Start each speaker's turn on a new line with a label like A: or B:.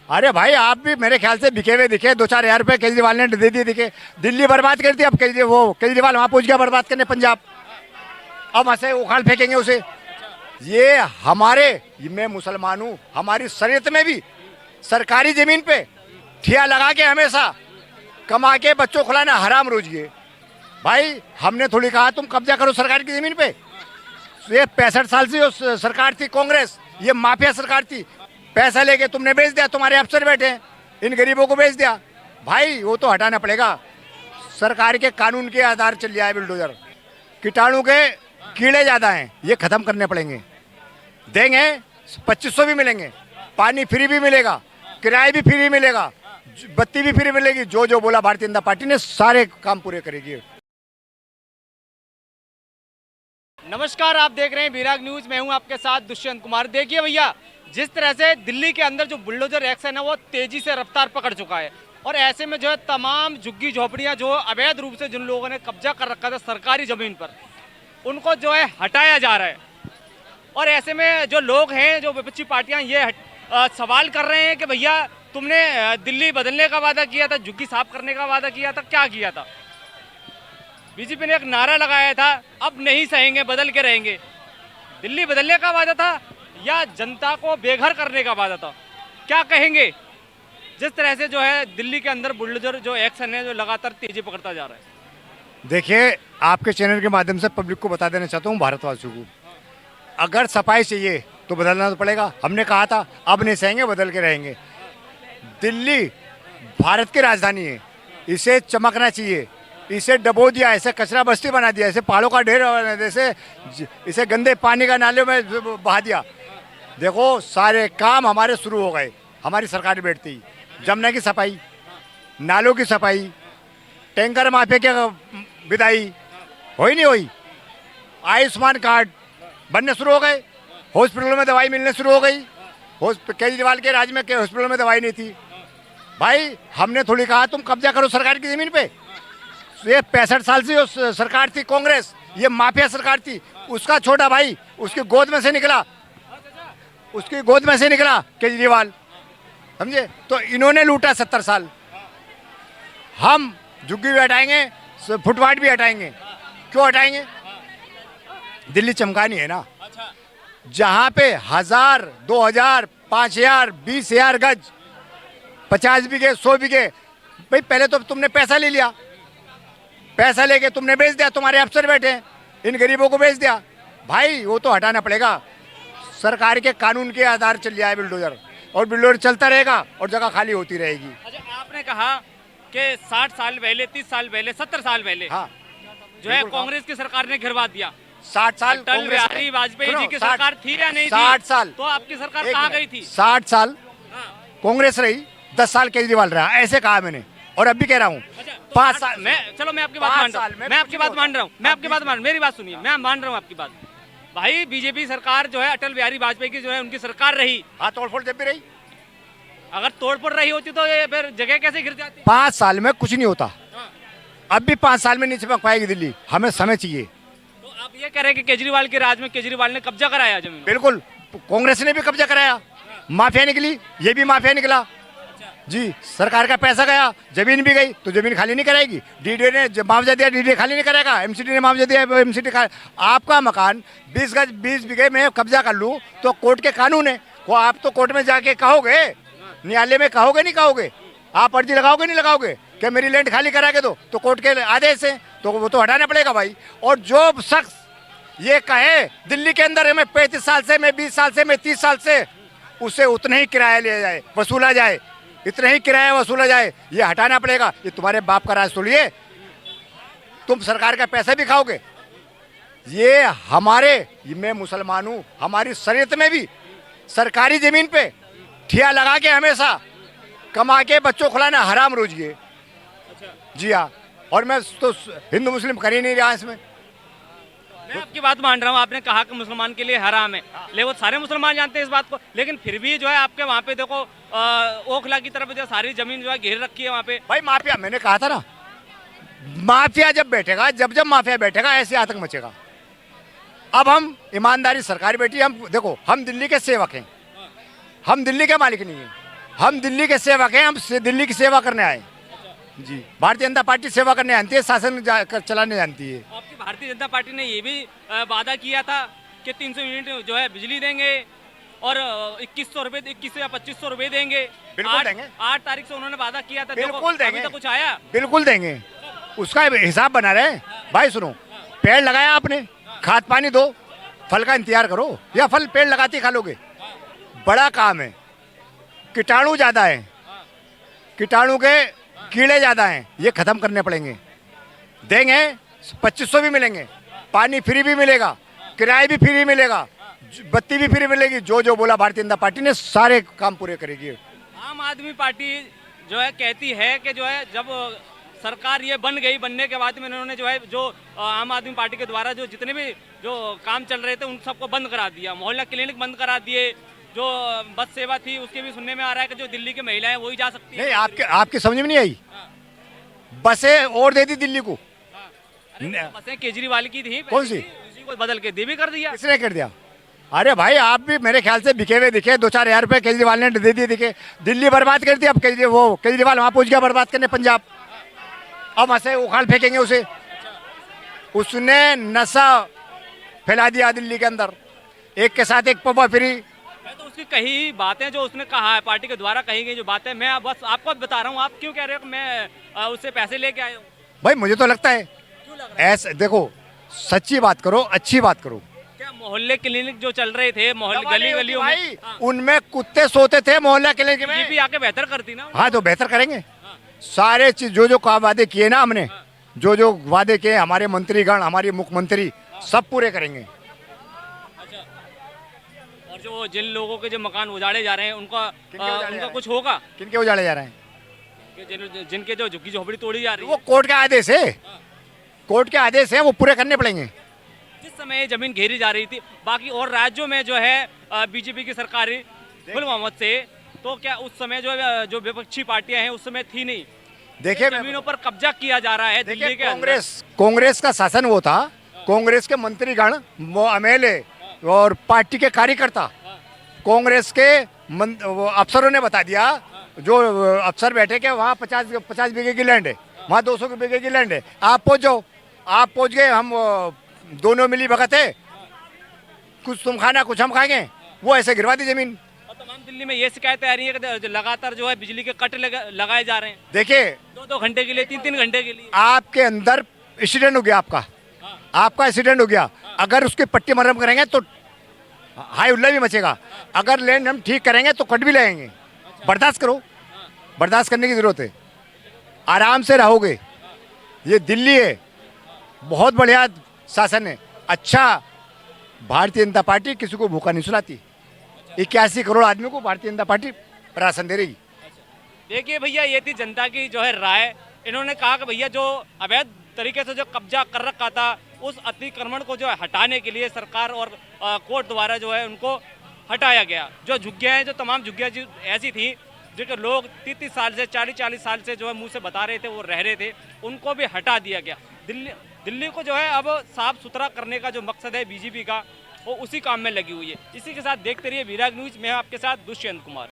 A: अरे भाई आप भी मेरे ख्याल से बिके हुए दिखे, 2-4 हज़ार रुपए केजरीवाल ने दे दिए दिखे। दिल्ली बर्बाद कर दी, अब केजरीवाल वहां पहुंच गया बर्बाद करने पंजाब। अब वहां से उखाड़ फेंकेंगे उसे। ये हमारे, मैं मुसलमान हूँ, हमारी शरीयत में भी सरकारी जमीन पे ठिया लगा के हमेशा कमा के बच्चों को खिलाना हराम रोजी है। भाई हमने थोड़ी कहा तुम कब्जा करो सरकार की जमीन पे। ये 65 साल से जो सरकार थी कांग्रेस, ये माफिया सरकार थी। पैसा लेके तुमने बेच दिया, तुम्हारे अफसर बैठे हैं, इन गरीबों को बेच दिया। भाई वो तो हटाना पड़ेगा। सरकार के कानून के आधार चल रहा है बिल्डोजर। कीटाणु के कीड़े ज्यादा हैं, ये खत्म करने पड़ेंगे। देंगे 2500 भी मिलेंगे, पानी फ्री भी मिलेगा, किराया भी फ्री मिलेगा, बत्ती भी फ्री मिलेगी। जो जो बोला भारतीय जनता पार्टी ने सारे काम पूरे करेगी।
B: नमस्कार, आप देख रहे हैं विराग न्यूज। मैं हूं आपके साथ दुष्यंत कुमार। देखिए भैया, जिस तरह से दिल्ली के अंदर जो बुलडोजर एक्शन है वो तेजी से रफ्तार पकड़ चुका है, और ऐसे में जो है तमाम झुग्गी झोपड़ियां जो अवैध रूप से जिन लोगों ने कब्जा कर रखा था सरकारी जमीन पर, उनको जो है हटाया जा रहा है। और ऐसे में जो लोग हैं, जो विपक्षी पार्टियां ये सवाल कर रहे हैं कि भैया तुमने दिल्ली बदलने का वादा किया था, झुग्गी साफ करने का वादा किया था, क्या किया था? बीजेपी ने एक नारा लगाया था, अब नहीं सहेंगे, बदल के रहेंगे। दिल्ली बदलने का वादा था या जनता को बेघर करने का वादा था? क्या कहेंगे जिस तरह से जो है दिल्ली के अंदर बुलडोजर जो एक्शन है जो लगातार तेजी पकड़ता जा रहा है?
A: देखिए, आपके चैनल के माध्यम से पब्लिक को बता देना चाहता हूँ, भारतवासियों को, अगर सफाई चाहिए तो बदलना तो पड़ेगा। हमने कहा था अब नहीं सहेंगे, बदल के रहेंगे। दिल्ली भारत की राजधानी है, इसे चमकना चाहिए। इसे डबो दिया, इसे कचरा बस्ती बना दिया, इसे पहाड़ों का ढेर, जैसे इसे गंदे पानी का नाले में बहा दिया। देखो सारे काम हमारे शुरू हो गए, हमारी सरकार बैठती ही। जमुना की सफाई, नालों की सफाई, टैंकर माफिया की विदाई हो ही नहीं हुई। आयुष्मान कार्ड बनने शुरू हो गए, हॉस्पिटलों में दवाई मिलने शुरू हो गई। केजरीवाल के राज में के हॉस्पिटलों में दवाई नहीं थी। भाई हमने थोड़ी कहा तुम कब्जा करो सरकार की जमीन पे। ये 65 साल से जो सरकार थी कांग्रेस, ये माफिया सरकार थी, उसका छोटा भाई उसकी गोद में से निकला, उसकी गोद में से निकला केजरीवाल, समझे? तो इन्होंने लूटा 70 साल। हम झुग्गी भी हटाएंगे, फुटपाथ भी हटाएंगे। क्यों हटाएंगे? दिल्ली चमकानी है ना। जहां पे 1000, 2000, 5000, 20,000 गज, 50 बीघे, 100 बीघे, भाई पहले तो तुमने पैसा ले लिया, पैसा लेके तुमने बेच दिया, तुम्हारे अफसर बैठे हैं, इन गरीबों को बेच दिया। भाई वो तो हटाना पड़ेगा। सरकार के कानून के आधार चल रहा है बिल्डोजर, और बिल्डोजर चलता रहेगा और जगह खाली होती रहेगी।
B: अच्छा, आपने कहा कि 60 साल पहले, 30 साल पहले, 70 साल पहले,
A: हाँ,
B: जो है कांग्रेस की सरकार ने गिरवा दिया।
A: 60 साल
B: अटल बिहारी वाजपेयी जी की सरकार थी या नहीं थी?
A: 60 साल।
B: तो आपकी सरकार कहाँ गई थी?
A: 60 साल
B: हाँ।
A: कांग्रेस रही, 10 साल केजरीवाल रहा, ऐसे कहा मैंने, और अब भी कह रहा हूँ।
B: अच्छा, तो
A: 5 साल
B: मैं आपकी बात मान रहा हूँ, मैं आपकी बात मान रहा हूँ, मैं आपकी बात मान, मेरी बात सुनिए, मैं मान रहा हूँ आपकी बात। भाई बीजेपी सरकार जो है, अटल बिहारी वाजपेयी की जो है उनकी सरकार रही।
A: हाँ, तोड़फोड़ जब भी रही।
B: अगर तोड़फोड़ रही होती तो ये फिर जगह कैसे गिर जाती?
A: 5 साल में कुछ नहीं होता, अब भी 5 साल में नहीं चिपक पाएगी दिल्ली, हमें समय चाहिए।
B: तो आप ये कह रहे हैं कि केजरीवाल के राज में केजरीवाल ने कब्जा कराया जमीन?
A: बिल्कुल, कांग्रेस ने भी कब्जा कराया, माफिया निकली, ये भी माफिया निकला जी। सरकार का पैसा गया, जमीन भी गई, तो जमीन खाली नहीं कराएगी। डीडी ने मुआवजा दिया, डीडी खाली नहीं कराएगा। एमसीडी ने मुआवजा दिया, एमसीडी आपका मकान 20 गज 20 बीघे में कब्जा कर लूँ तो कोर्ट के कानून है, वो आप तो कोर्ट में जाके कहोगे, न्यायालय में कहोगे नहीं कहोगे? आप अर्जी लगाओगे नहीं लगाओगे कि मेरी लैंड खाली करा के दो? तो कोर्ट के आदेश है, तो वो तो हटाना पड़ेगा भाई। और जो शख्स ये कहे दिल्ली के अंदर मैं 35 साल से, मैं 20 साल से, मैं 30 साल से, उससे उतना ही किराया लिया जाए, वसूला जाए, इतना ही किराया वसूला जाए, ये हटाना पड़ेगा। ये तुम्हारे बाप का राज तोड़िए, तुम सरकार का पैसा भी खाओगे। ये हमारे, मैं मुसलमान हूँ, हमारी शरीयत में भी सरकारी जमीन पे ठिया लगा के हमेशा कमा के बच्चों को खिलाना हराम रोजी है। जी हाँ, और मैं तो हिंदू मुस्लिम कर ही नहीं रहा इसमें।
B: मैं आपकी बात मान रहा हूँ, आपने कहा कि मुसलमान के लिए हराम है, लेकिन वो सारे मुसलमान जानते हैं इस बात को, लेकिन फिर भी जो है आपके वहाँ पे देखो ओखला की तरफ जो सारी जमीन जो है घेर रखी है वहाँ पे।
A: भाई माफिया, मैंने कहा था ना, माफिया जब बैठेगा, जब माफिया बैठेगा ऐसे आतंक मचेगा। अब हम ईमानदारी सरकार बैठी, हम देखो हम दिल्ली के सेवक हैं, हम दिल्ली के मालिक नहीं हैं। हम दिल्ली के सेवक हैं, हम दिल्ली की सेवा करने आए जी। भारतीय जनता पार्टी सेवा करने जानती है, शासन चलाने जानती है।
B: आपकी भारतीय जनता पार्टी ने ये भी वादा किया था कि 300 यूनिट जो है बिजली देंगे और 2100 रुपए 2100 या 2500 रुपए देंगे।
A: बिल्कुल देंगे।
B: 8 तारीख से उन्होंने वादा किया था।
A: बिल्कुल देंगे।
B: अभी तक कुछ आया?
A: बिल्कुल देंगे, उसका हिसाब बना रहे हैं। भाई सुनो, पेड़ लगाया आपने, खाद पानी दो, फल का इंतजार करो, या फल पेड़ लगाते खा लोगे? बड़ा काम है, कीटाणु ज्यादा है, कीटाणु के कीड़े ज्यादा हैं, ये खत्म करने पड़ेंगे। देंगे 2500 भी मिलेंगे, पानी फ्री भी मिलेगा, किराया भी फ्री मिलेगा, बत्ती भी फ्री मिलेगी। जो जो बोला भारतीय जनता पार्टी ने सारे काम पूरे करेगी।
B: आम आदमी पार्टी जो है कहती है कि जो है जब सरकार ये बन गई, बनने के बाद में इन्होंने जो है जो आम आदमी पार्टी के द्वारा जो जितने भी जो काम चल रहे थे उन सबको बंद करा दिया, मोहल्ला क्लिनिक बंद करा दिए, जो बस सेवा थी उसके भी सुनने में आ रहा है कि जो दिल्ली की महिलाएं वही जा सकती
A: नहीं,
B: है।
A: आपके समझ में नहीं आई? बसें और दे दी दिल्ली को।
B: बसें केजरीवाल की थी,
A: कौन सी?
B: उसी को बदल के दे भी कर दिया।
A: किसने कर दिया? अरे भाई, आप भी मेरे ख्याल से बिके हुए दिखे, 2-4 हज़ार रुपए केजरीवाल ने दे दिए दिखे। दिल्ली बर्बाद कर दी। अब केजरीवाल वहां पहुंच गया बर्बाद करने पंजाब। अब वहां से उखाड़ फेंकेंगे उसे। उसने नशा फैला दिया दिल्ली के अंदर, एक के साथ एक पब्बा फ्री।
B: मैं तो उसकी कही बातें जो उसने कहा है, पार्टी के द्वारा कही गई जो बातें, मैं बस आपको बता रहा हूँ। आप क्यों कह रहे हो कि मैं उससे पैसे लेके आया हूँ?
A: भाई मुझे तो लगता है
B: क्यों लग रहा है?
A: ऐसे देखो, सच्ची बात करो, अच्छी बात करो।
B: क्या मोहल्ले क्लिनिक जो चल रहे थे, मोहल्ले गली गलियों में,
A: भाई उनमें कुत्ते सोते थे मोहल्ला क्लिनिक
B: ये
A: में।
B: भी आके बेहतर करती ना।
A: हाँ, तो बेहतर करेंगे। सारे चीज जो जो काम वादे किए ना हमने, जो जो वादे किए हमारे मंत्रीगण, हमारे मुख्यमंत्री, सब पूरे करेंगे।
B: अच्छा, और जो जिन लोगों के जो मकान उजाड़े जा रहे हैं उनका उनका कुछ होगा?
A: किनके उजाड़े जा रहे हैं?
B: कि जिनके जो झुग्गी झोपड़ी तोड़ी जा रही
A: वो
B: है,
A: कोर्ट के आदेश है, कोर्ट के आदेश है, वो पूरे करने पड़ेंगे।
B: जिस समय ये जमीन घेरी जा रही थी, बाकी और राज्यों में जो है बीजेपी की सरकारी गुल मोहम्मद से, तो क्या उस समय जो विपक्षी पार्टियां हैं उस समय थी नहीं?
A: देखिए
B: जमीनों पर कब्जा किया जा रहा है दिल्ली के अंदर।
A: कांग्रेस का शासन वो था, कांग्रेस के मंत्रीगण, वो एमएलए और पार्टी के कार्यकर्ता, कांग्रेस के वो अफसरों ने बता दिया, जो अफसर बैठे के वहाँ 50 बीघे की लैंड है, वहाँ 200 बीघे की लैंड है, आप पहुँच जाओ। आप पहुँच गए, हम दोनों मिली भगत है, कुछ तुम खाना कुछ हम खाएंगे, वो ऐसे गिरवा दी जमीन।
B: और तमाम दिल्ली में ये शिकायतें आ रही है कि लगातार जो है बिजली के कट लगाए जा रहे हैं,
A: देखिए
B: 2-2 घंटे के लिए, 3-3 घंटे के लिए।
A: आपके अंदर एक्सीडेंट हो गया, आपका एक्सीडेंट हो गया, अगर उसकी पट्टी मरम्मत करेंगे तो हाई उल्ला भी मचेगा। अगर लैंड हम ठीक करेंगे तो कट भी लगेंगे। बर्दाश्त करो, बर्दाश्त करने की जरूरत है, आराम से रहोगे। ये दिल्ली है, बहुत बढ़िया शासन है, अच्छा। भारतीय जनता पार्टी किसी को भूखा नहीं सुलाती। 81 करोड़ आदमी को भारतीय जनता पार्टी राशन दे रही।
B: देखिए भैया, ये थी जनता की जो है राय। इन्होंने कहा कि भैया जो अवैध तरीके से जो कब्जा कर रखा था, उस अतिक्रमण को जो है हटाने के लिए सरकार और कोर्ट द्वारा जो है उनको हटाया गया। जो झुग्गियाँ हैं, जो तमाम झुग्गियाँ ऐसी थी जो लोग 30-30 साल से 40-40 साल से जो है मुंह से बता रहे थे, वो रह रहे थे, उनको भी हटा दिया गया। दिल्ली को जो है अब साफ सुथरा करने का जो मकसद है बीजेपी का, वो उसी काम में लगी हुई है। इसी के साथ देखते रहिए विराग न्यूज में, आपके साथ दुष्यंत कुमार।